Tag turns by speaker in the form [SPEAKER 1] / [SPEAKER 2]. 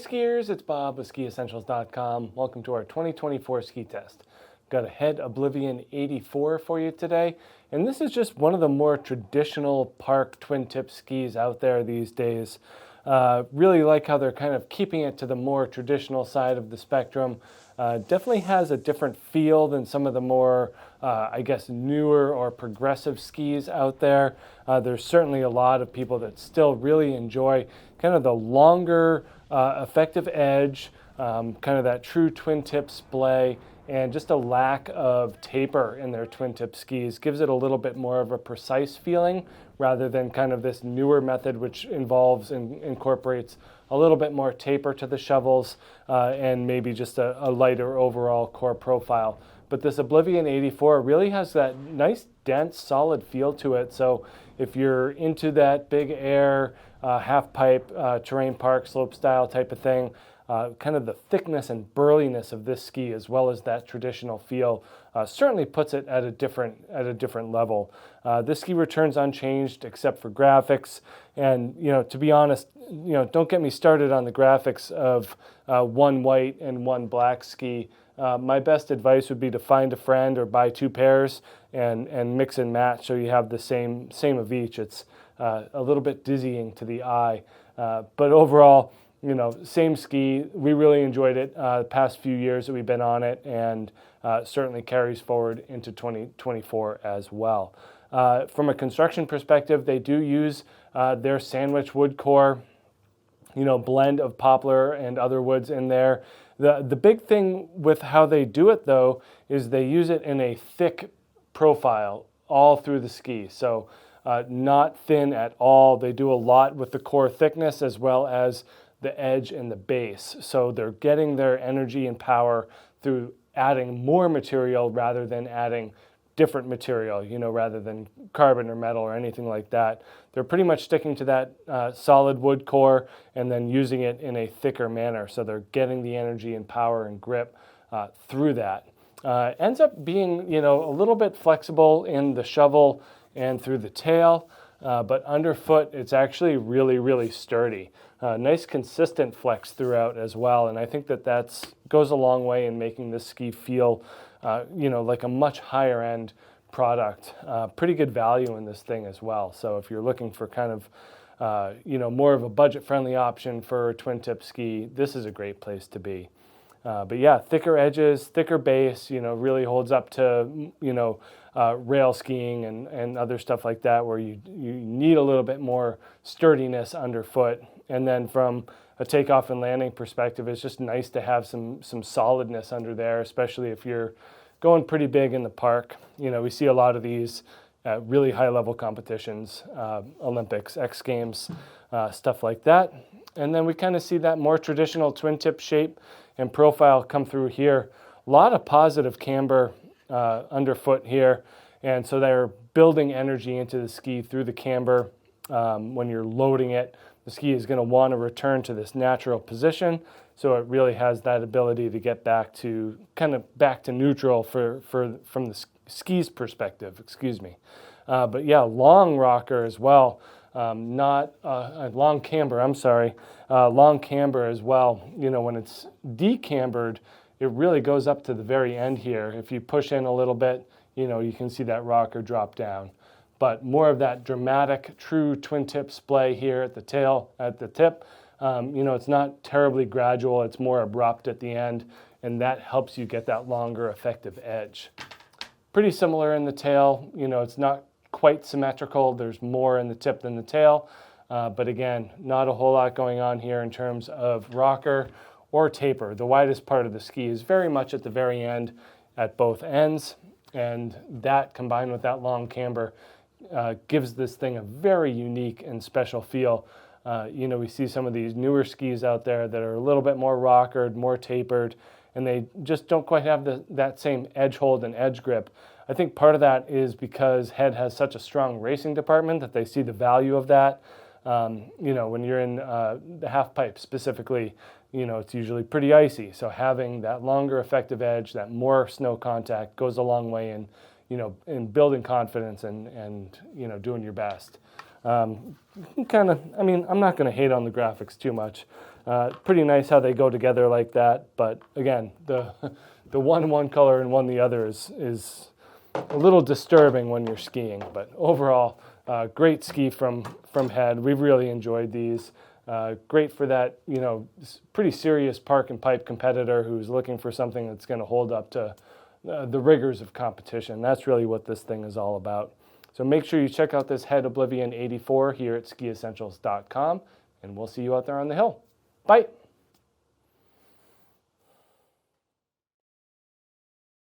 [SPEAKER 1] skiers, it's Bob with SkiEssentials.com. Welcome to our 2024 ski test. Got a Head Oblivion 84 for you today, and this is just one of the more traditional park twin tip skis out there these days. Really like how they're kind of keeping it to the more traditional side of the spectrum. Definitely has a different feel than some of the more, I guess, newer or progressive skis out there. There's certainly a lot of people that still really enjoy kind of the longer, effective edge, kind of that true twin tip splay, and just a lack of taper in their twin tip skis gives it a little bit more of a precise feeling rather than kind of this newer method which involves and incorporates a little bit more taper to the shovels and maybe just a lighter overall core profile. But this Oblivion 84 really has that nice, dense, solid feel to it. So if you're into that big air, half pipe, terrain park, slope style type of thing, kind of the thickness and burliness of this ski, as well as that traditional feel, certainly puts it at a different level. This ski returns unchanged except for graphics, and to be honest, don't get me started on the graphics of one white and one black ski. My best advice would be to find a friend or buy two pairs and mix and match so you have the same of each. It's a little bit dizzying to the eye, but overall, same ski. We really enjoyed it the past few years that we've been on it, and certainly carries forward into 2024 as well. From a construction perspective, they do use their sandwich wood core, blend of poplar and other woods in there. The big thing with how they do it, though, is they use it in a thick profile all through the ski. So not thin at all. They do a lot with the core thickness as well as the edge and the base. So they're getting their energy and power through adding more material rather than adding different material, rather than carbon or metal or anything like that. They're pretty much sticking to that solid wood core and then using it in a thicker manner. So they're getting the energy and power and grip through that. Ends up being, a little bit flexible in the shovel and through the tail, but underfoot, it's actually really, really sturdy. Nice consistent flex throughout as well, and I think that goes a long way in making this ski feel, like a much higher end product. Pretty good value in this thing as well. So if you're looking for kind of, more of a budget-friendly option for a twin tip ski, this is a great place to be. But yeah, thicker edges, thicker base, really holds up to, rail skiing and other stuff like that where you need a little bit more sturdiness underfoot. And then from a takeoff and landing perspective, it's just nice to have some solidness under there, especially if you're going pretty big in the park. We see a lot of these at really high-level competitions, Olympics, X Games, stuff like that. And then we kind of see that more traditional twin tip shape and profile come through here. A lot of positive camber underfoot here, and so they're building energy into the ski through the camber. When you're loading it, the ski is going to want to return to this natural position, so it really has that ability to get back to neutral from the ski's perspective. But yeah, long rocker as well. Long camber as well. When it's decambered, it really goes up to the very end here. If you push in a little bit, you can see that rocker drop down. But more of that dramatic, true twin tip splay here at the tip. It's not terribly gradual. It's more abrupt at the end, and that helps you get that longer, effective edge. Pretty similar in the tail. It's not quite symmetrical. There's more in the tip than the tail. But again, not a whole lot going on here in terms of rocker or taper. The widest part of the ski is very much at the very end at both ends, and that combined with that long camber gives this thing a very unique and special feel. We see some of these newer skis out there that are a little bit more rockered, more tapered, and they just don't quite have that same edge hold and edge grip. I think part of that is because Head has such a strong racing department that they see the value of that. When you're in the half pipe specifically, it's usually pretty icy. So having that longer effective edge, that more snow contact goes a long way in building confidence and doing your best. Kind of, I mean, I'm not going to hate on the graphics too much. Pretty nice how they go together like that, but again, the one color and one the other is a little disturbing when you're skiing. But overall, great ski from Head. We've really enjoyed these. Great for that, you know, pretty serious park and pipe competitor who's looking for something that's going to hold up to the rigors of competition. That's really what this thing is all about. So make sure you check out this Head Oblivion 84 here at skiessentials.com, and we'll see you out there on the hill. Bye.